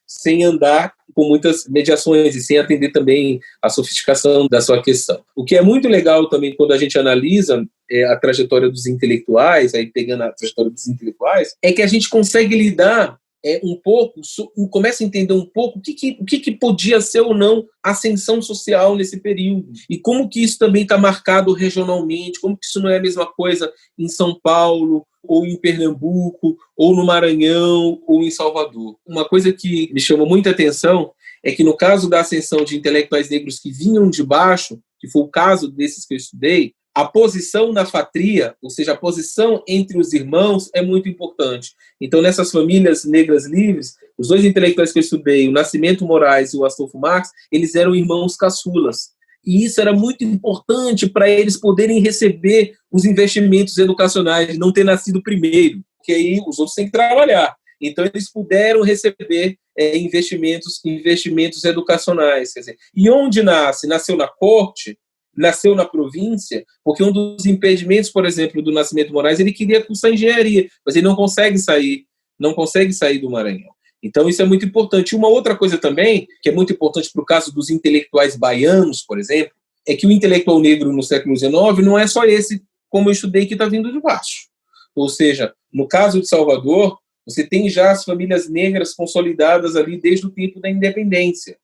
sem andar com muitas mediações e sem atender também a sofisticação da sua questão. O que é muito legal também quando a gente analisa a trajetória dos intelectuais, aí pegando a trajetória dos intelectuais, é que a gente consegue lidar um pouco, começa a entender um pouco o que podia ser ou não ascensão social nesse período, e como que isso também está marcado regionalmente, como que isso não é a mesma coisa em São Paulo, ou em Pernambuco, ou no Maranhão, ou em Salvador. Uma coisa que me chamou muita atenção é que no caso da ascensão de intelectuais negros que vinham de baixo, que foi o caso desses que eu estudei, a posição na fatria, ou seja, a posição entre os irmãos, é muito importante. Então, nessas famílias negras livres, os dois intelectuais que eu estudei, o Nascimento Moraes e o Astolfo Marx, eles eram irmãos caçulas. E isso era muito importante para eles poderem receber os investimentos educacionais, não ter nascido primeiro, porque aí os outros têm que trabalhar. Então, eles puderam receber investimentos educacionais. Quer dizer, e onde nasce? Nasceu na corte, nasceu na província, porque um dos impedimentos, por exemplo, do Nascimento Moraes, ele queria cursar engenharia, mas ele não consegue sair do Maranhão. Então, isso é muito importante. Uma outra coisa também, que é muito importante para o caso dos intelectuais baianos, por exemplo, é que o intelectual negro no século XIX não é só esse, como eu estudei, que está vindo de baixo. Ou seja, no caso de Salvador, você tem já as famílias negras consolidadas ali desde o tempo da independência.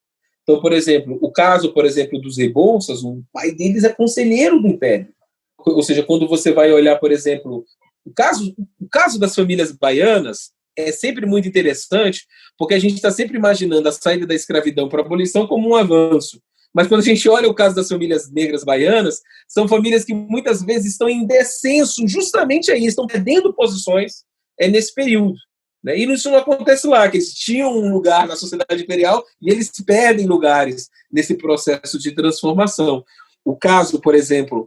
Então, por exemplo, o caso, dos Rebouças, o pai deles é conselheiro do Império. Ou seja, quando você vai olhar, por exemplo, o caso das famílias baianas é sempre muito interessante, porque a gente está sempre imaginando a saída da escravidão para a abolição como um avanço. Mas quando a gente olha o caso das famílias negras baianas, são famílias que muitas vezes estão em descenso justamente aí, estão perdendo posições nesse período. E isso não acontece lá, que eles tinham um lugar na sociedade imperial e eles perdem lugares nesse processo de transformação. O caso, por exemplo,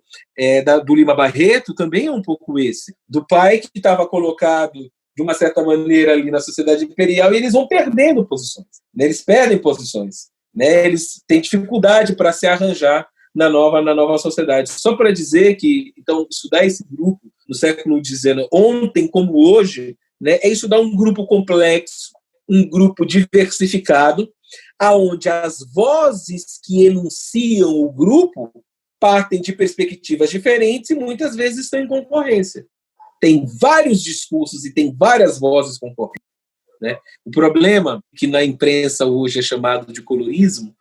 do Lima Barreto também é um pouco esse, do pai que estava colocado de uma certa maneira ali na sociedade imperial e eles vão perdendo posições, eles perdem posições, eles têm dificuldade para se arranjar na nova sociedade. Só para dizer que, então, estudar esse grupo no século XIX, ontem como hoje, é estudar um grupo complexo, um grupo diversificado, aonde as vozes que enunciam o grupo partem de perspectivas diferentes e muitas vezes estão em concorrência. Tem vários discursos e tem várias vozes concorrentes. O problema, que na imprensa hoje é chamado de colorismo,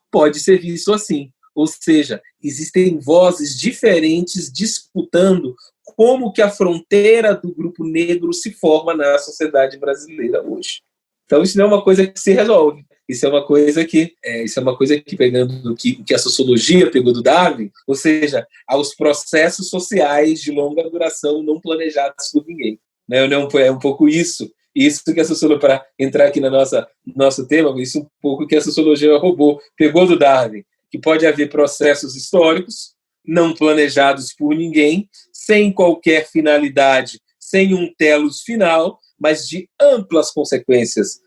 pode ser visto assim. Ou seja, existem vozes diferentes disputando como que a fronteira do grupo negro se forma na sociedade brasileira hoje. Então, isso não é uma coisa que se resolve. Isso é uma coisa que pegando do que a sociologia pegou do Darwin, ou seja, aos processos sociais de longa duração não planejados por ninguém. É um pouco isso que a sociologia, para entrar aqui no nosso tema, isso um pouco que a sociologia pegou do Darwin, que pode haver processos históricos não planejados por ninguém, sem qualquer finalidade, sem um telos final, mas de amplas consequências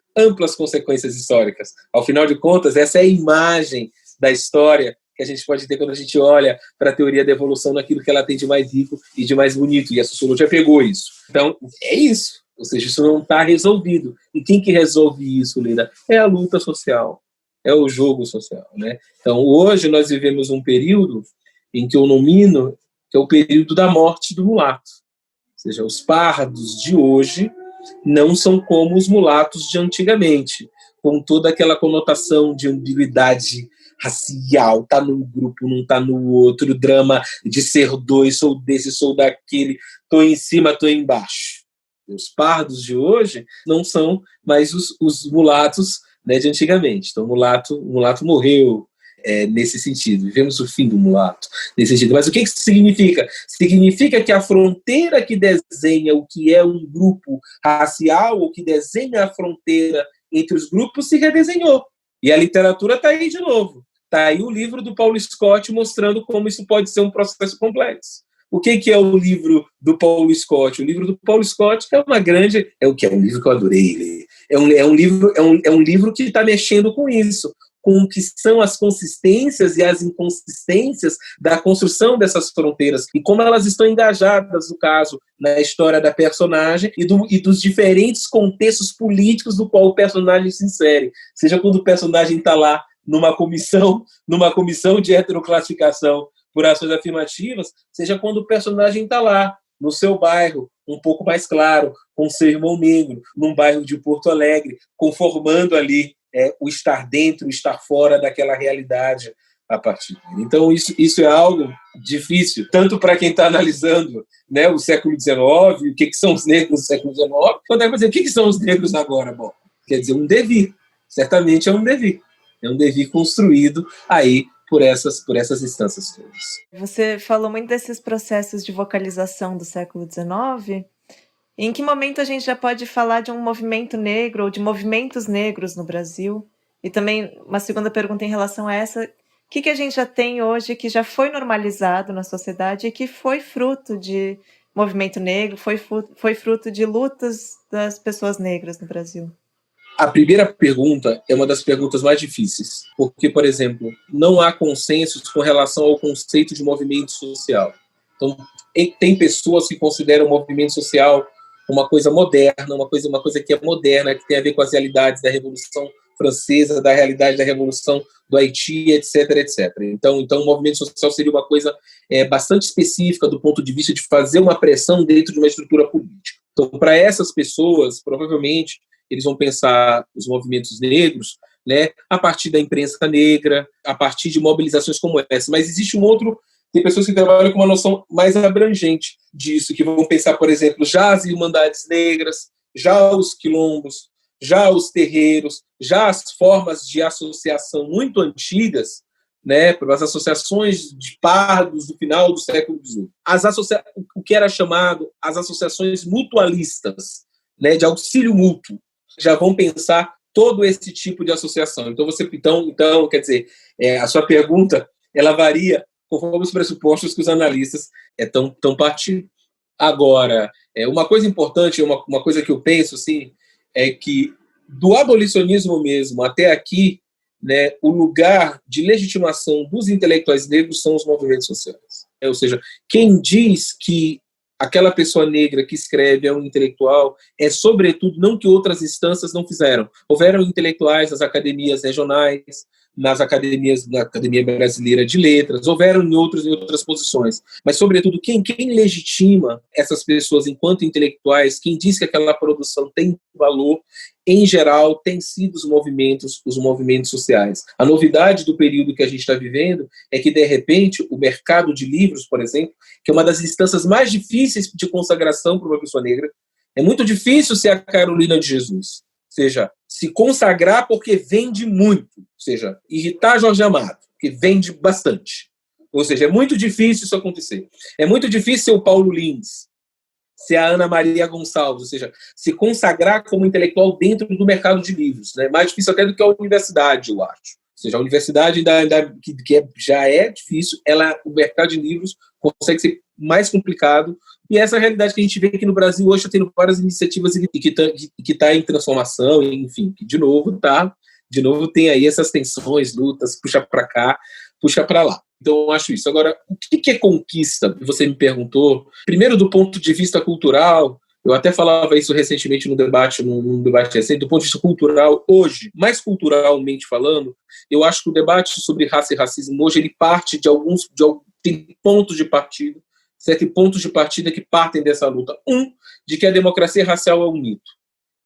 históricas. Ao final de contas, essa é a imagem da história que a gente pode ter quando a gente olha para a teoria da evolução naquilo que ela tem de mais rico e de mais bonito, e a sociologia pegou isso. Então, é isso. Ou seja, isso não está resolvido. E quem que resolve isso, Leda? É a luta social, é o jogo social. Então, hoje nós vivemos um período em que eu nomino que é o período da morte do mulato. Ou seja, os pardos de hoje não são como os mulatos de antigamente, com toda aquela conotação de ambiguidade racial, tá num grupo, não tá no outro, drama de ser dois, sou desse, sou daquele, tô em cima, tô embaixo. Os pardos de hoje não são mais os mulatos de antigamente. Então, o mulato morreu, nesse sentido, vivemos o fim do mulato nesse sentido. Mas o que isso significa? Significa que a fronteira que desenha o que é um grupo racial, ou que desenha a fronteira entre os grupos, se redesenhou. E a literatura está aí de novo. Está aí o livro do Paulo Scott mostrando como isso pode ser um processo complexo. O que é o livro do Paulo Scott? O livro do Paulo Scott é um livro que eu adorei ler. É um livro que está mexendo com isso, com o que são as consistências e as inconsistências da construção dessas fronteiras e como elas estão engajadas, no caso, na história da personagem e dos diferentes contextos políticos do qual o personagem se insere. Seja quando o personagem está lá numa comissão de heteroclassificação por ações afirmativas, seja quando o personagem está lá no seu bairro, um pouco mais claro, com seu irmão negro, num bairro de Porto Alegre, conformando ali o estar dentro, o estar fora daquela realidade a partir dele. Então, isso é algo difícil, tanto para quem está analisando, né, o século XIX, o que são os negros do século XIX, quanto é para dizer o que são os negros agora. Bom, quer dizer, um devir, certamente é um devir construído aí por essas instâncias todas. Você falou muito desses processos de vocalização do século XIX. Em que momento a gente já pode falar de um movimento negro ou de movimentos negros no Brasil? E também uma segunda pergunta em relação a essa: o que a gente já tem hoje que já foi normalizado na sociedade e que foi fruto de movimento negro, foi fruto de lutas das pessoas negras no Brasil? A primeira pergunta é uma das perguntas mais difíceis, porque, por exemplo, não há consensos com relação ao conceito de movimento social. Então, tem pessoas que consideram o movimento social uma coisa moderna, uma coisa que é moderna, que tem a ver com as realidades da Revolução Francesa, da realidade da Revolução do Haiti, etc, etc. Então o movimento social seria uma coisa bastante específica do ponto de vista de fazer uma pressão dentro de uma estrutura política. Então, para essas pessoas, provavelmente, eles vão pensar os movimentos negros, né, a partir da imprensa negra, a partir de mobilizações como essa. Mas existe tem pessoas que trabalham com uma noção mais abrangente disso, que vão pensar, por exemplo, já as irmandades negras, já os quilombos, já os terreiros, já as formas de associação muito antigas, né, as associações de pardos do final do século XVIII. O que era chamado as associações mutualistas, né, de auxílio mútuo, já vão pensar todo esse tipo de associação. Então, quer dizer, a sua pergunta, ela varia conforme os pressupostos que os analistas estão partindo. Agora, uma coisa importante, uma coisa que eu penso, assim, é que do abolicionismo mesmo até aqui, né, o lugar de legitimação dos intelectuais negros são os movimentos sociais. Ou seja, quem diz que aquela pessoa negra que escreve é um intelectual é, sobretudo, não que outras instâncias não fizeram. Houveram intelectuais nas academias regionais, na Academia Brasileira de Letras, houveram em outras posições. Mas, sobretudo, quem legitima essas pessoas enquanto intelectuais, quem diz que aquela produção tem valor, em geral, tem sido os movimentos sociais. A novidade do período que a gente está vivendo é que, de repente, o mercado de livros, por exemplo, que é uma das instâncias mais difíceis de consagração para uma pessoa negra, é muito difícil ser a Carolina de Jesus. Ou seja, se consagrar porque vende muito, ou seja, irritar Jorge Amado, que vende bastante. Ou seja, é muito difícil isso acontecer. É muito difícil ser o Paulo Lins, ser a Ana Maria Gonçalves, ou seja, se consagrar como intelectual dentro do mercado de livros. Né? Mais difícil até do que a universidade, eu acho. Ou seja, a universidade, já é difícil, o mercado de livros consegue ser mais complicado. E essa é a realidade que a gente vê aqui no Brasil hoje, está tendo várias iniciativas e que está em transformação, enfim, que de novo tem aí essas tensões, lutas, puxa para cá, puxa para lá. Então, eu acho isso. Agora, o que é conquista? Você me perguntou. Primeiro, do ponto de vista cultural, eu até falava isso recentemente num debate recente, do ponto de vista cultural, hoje, mais culturalmente falando, eu acho que o debate sobre raça e racismo hoje, ele parte tem pontos de partida, 7 pontos de partida que partem dessa luta. De que a democracia racial é um mito.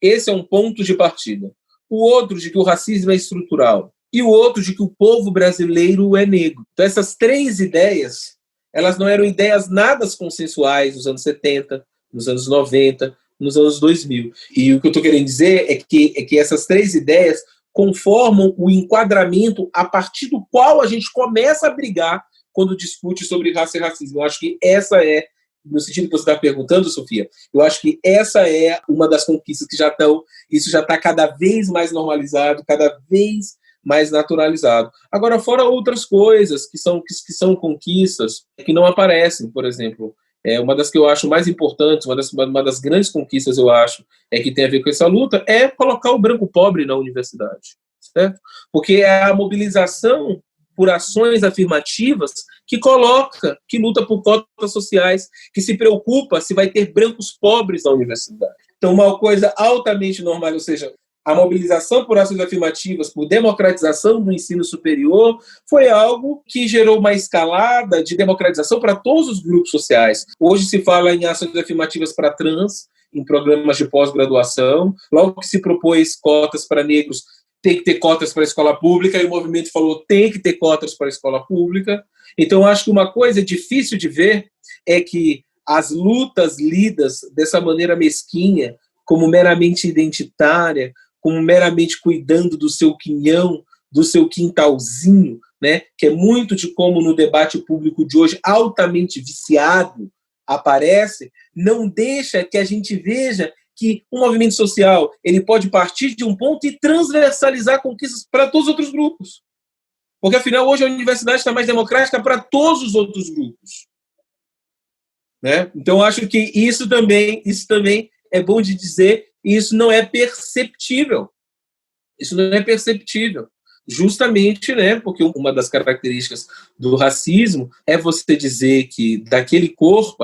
Esse é um ponto de partida. O outro, de que o racismo é estrutural. E o outro, de que o povo brasileiro é negro. Então, essas 3 ideias, elas não eram ideias nada consensuais nos anos 70, nos anos 90, nos anos 2000. E o que eu estou querendo dizer é que essas 3 ideias conformam o enquadramento a partir do qual a gente começa a brigar quando discute sobre raça e racismo. Eu acho que essa é, no sentido que você está perguntando, Sofia, eu acho que essa é uma das conquistas que isso já está cada vez mais normalizado, cada vez mais naturalizado. Agora, fora outras coisas que são conquistas que não aparecem, por exemplo, uma das que eu acho mais importantes, uma das grandes conquistas, eu acho, que tem a ver com essa luta, é colocar o branco pobre na universidade, certo? Porque é a mobilização por ações afirmativas que luta por cotas sociais, que se preocupa se vai ter brancos pobres na universidade. Então, uma coisa altamente normal, ou seja, a mobilização por ações afirmativas, por democratização do ensino superior, foi algo que gerou uma escalada de democratização para todos os grupos sociais. Hoje se fala em ações afirmativas para trans, em programas de pós-graduação. Logo que se propôs cotas para negros, tem que ter cotas para a escola pública, e o movimento falou tem que ter cotas para a escola pública. Então, acho que uma coisa difícil de ver é que as lutas lidas dessa maneira mesquinha, como meramente identitária, como meramente cuidando do seu quinhão, do seu quintalzinho, né, que é muito de como no debate público de hoje, altamente viciado, aparece, não deixa que a gente veja que um movimento social ele pode partir de um ponto e transversalizar conquistas para todos os outros grupos. Porque, afinal, hoje a universidade está mais democrática para todos os outros grupos. Né? Então, acho que isso também é bom de dizer, e isso não é perceptível. Isso não é perceptível. Justamente, né, porque uma das características do racismo é você dizer que aquele corpo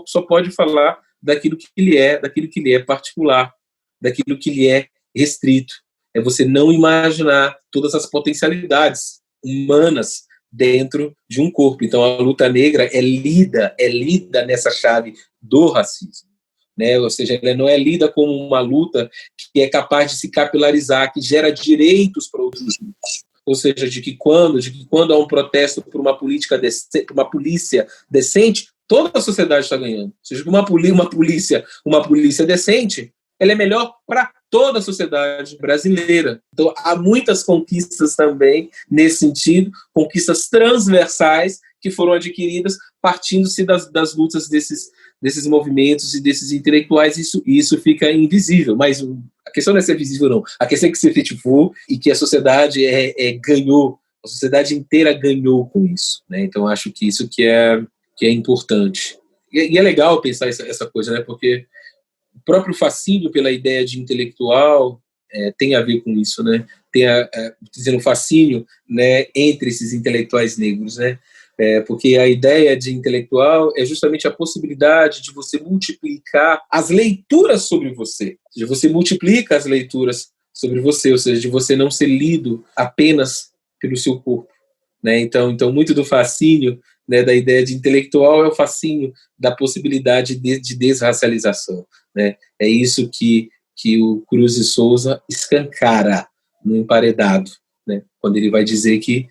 só pode falar daquilo que ele é particular, daquilo que ele é restrito. É você não imaginar todas as potencialidades humanas dentro de um corpo. Então, a luta negra é lida nessa chave do racismo. Né? Ou seja, ela não é lida como uma luta que é capaz de se capilarizar, que gera direitos para outros grupos. Ou seja, de que quando há um protesto por uma polícia decente, toda a sociedade está ganhando. Ou seja, uma polícia decente, ela é melhor para toda a sociedade brasileira. Então, há muitas conquistas também nesse sentido, conquistas transversais que foram adquiridas partindo-se das lutas desses movimentos e desses intelectuais. Isso fica invisível, mas a questão não é ser visível, não. A questão é que se efetivou e que a sociedade ganhou, a sociedade inteira ganhou com isso. Né? Então, acho que isso que é importante. E é legal pensar essa coisa, né? Porque o próprio fascínio pela ideia de intelectual tem a ver com isso, né? Tem dizendo fascínio, né, entre esses intelectuais negros, né? Porque a ideia de intelectual é justamente a possibilidade de você multiplicar as leituras sobre você. Ou seja, você multiplica as leituras sobre você, ou seja, de você não ser lido apenas pelo seu corpo. Né? Então, muito do fascínio, né, da ideia de intelectual é o fascínio da possibilidade de desracialização. Né? É isso que o Cruz de Souza escancara no Emparedado, né? Quando ele vai dizer que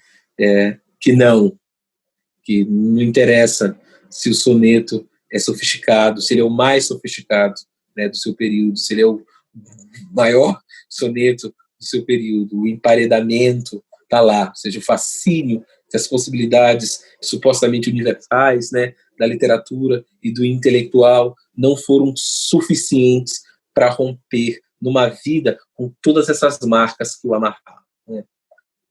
não interessa se o soneto é sofisticado, se ele é o mais sofisticado, né, do seu período, se ele é o maior soneto do seu período, o emparedamento está lá, ou seja, o fascínio das possibilidades supostamente universais, né, da literatura e do intelectual não foram suficientes para romper numa vida com todas essas marcas que o amarravam. Né?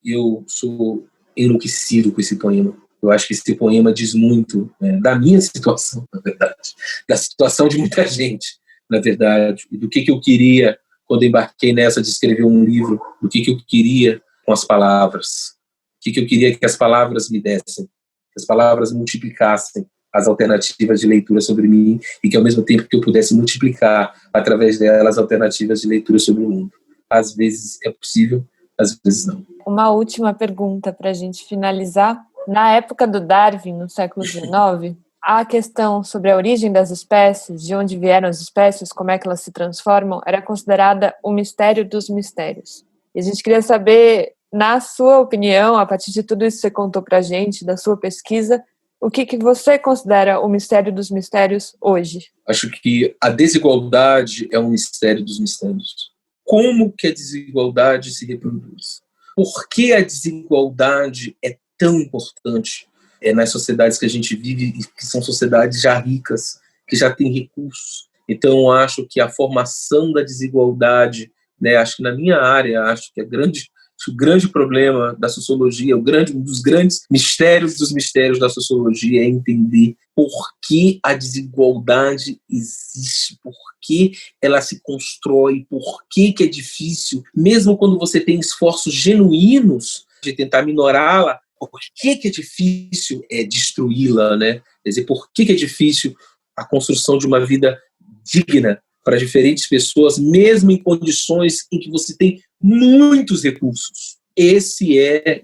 Eu sou enlouquecido com esse poema. Eu acho que esse poema diz muito, né, da minha situação, na verdade, da situação de muita gente, na verdade, e do que eu queria quando embarquei nessa de escrever um livro, do que eu queria com as palavras, o que eu queria que as palavras me dessem, que as palavras multiplicassem as alternativas de leitura sobre mim e que, ao mesmo tempo, que eu pudesse multiplicar, através delas, alternativas de leitura sobre o mundo. Às vezes é possível, às vezes não. Uma última pergunta para a gente finalizar. Na época do Darwin, no século XIX, a questão sobre a origem das espécies, de onde vieram as espécies, como é que elas se transformam, era considerada o mistério dos mistérios. E a gente queria saber, na sua opinião, a partir de tudo isso que você contou para a gente, da sua pesquisa, o que você considera o mistério dos mistérios hoje? Acho que a desigualdade é um mistério dos mistérios. Como que a desigualdade se reproduz? Por que a desigualdade é tão importante nas sociedades que a gente vive, que são sociedades já ricas, que já têm recursos? Então, acho que a formação da desigualdade, né, acho que na minha área, acho que a grande O grande problema da sociologia, um dos grandes mistérios dos mistérios da sociologia é entender por que a desigualdade existe, por que ela se constrói, por que é difícil, mesmo quando você tem esforços genuínos de tentar minorá-la, por que é difícil destruí-la, né? Quer dizer, por que é difícil a construção de uma vida digna para diferentes pessoas, mesmo em condições em que você tem muitos recursos. Esse é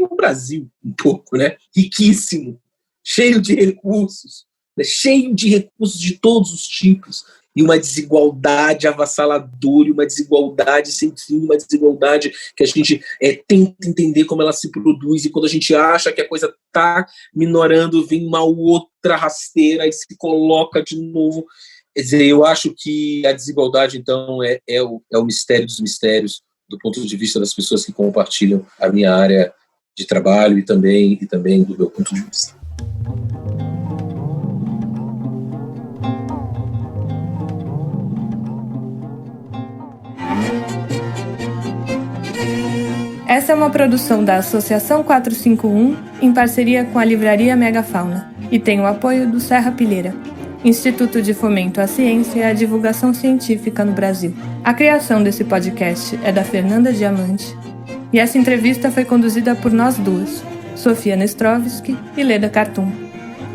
o Brasil, um pouco, né? Riquíssimo, cheio de recursos, né? Cheio de recursos de todos os tipos, e uma desigualdade avassaladora, uma desigualdade sem fim, uma desigualdade que a gente tenta entender como ela se produz, e quando a gente acha que a coisa está minorando, vem uma outra rasteira e se coloca de novo. Quer dizer, eu acho que a desigualdade, então, é o mistério dos mistérios, do ponto de vista das pessoas que compartilham a minha área de trabalho e também do meu ponto de vista. Essa é uma produção da Associação 451, em parceria com a Livraria Megafauna, e tem o apoio do Serra Pilheira, Instituto de Fomento à Ciência e à Divulgação Científica no Brasil. A criação desse podcast é da Fernanda Diamante, e essa entrevista foi conduzida por nós duas, Sofia Nestrovski e Leda Cartoon.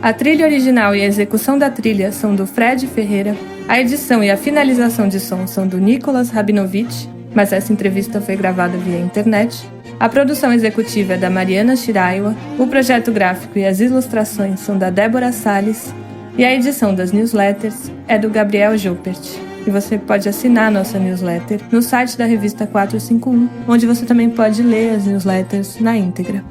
A trilha original e a execução da trilha são do Fred Ferreira, a edição e a finalização de som são do Nicolas Rabinovich, mas essa entrevista foi gravada via internet. A produção executiva é da Mariana Shiraiwa, o projeto gráfico e as ilustrações são da Débora Salles, e a edição das newsletters é do Gabriel Joppert. E você pode assinar a nossa newsletter no site da revista 451, onde você também pode ler as newsletters na íntegra.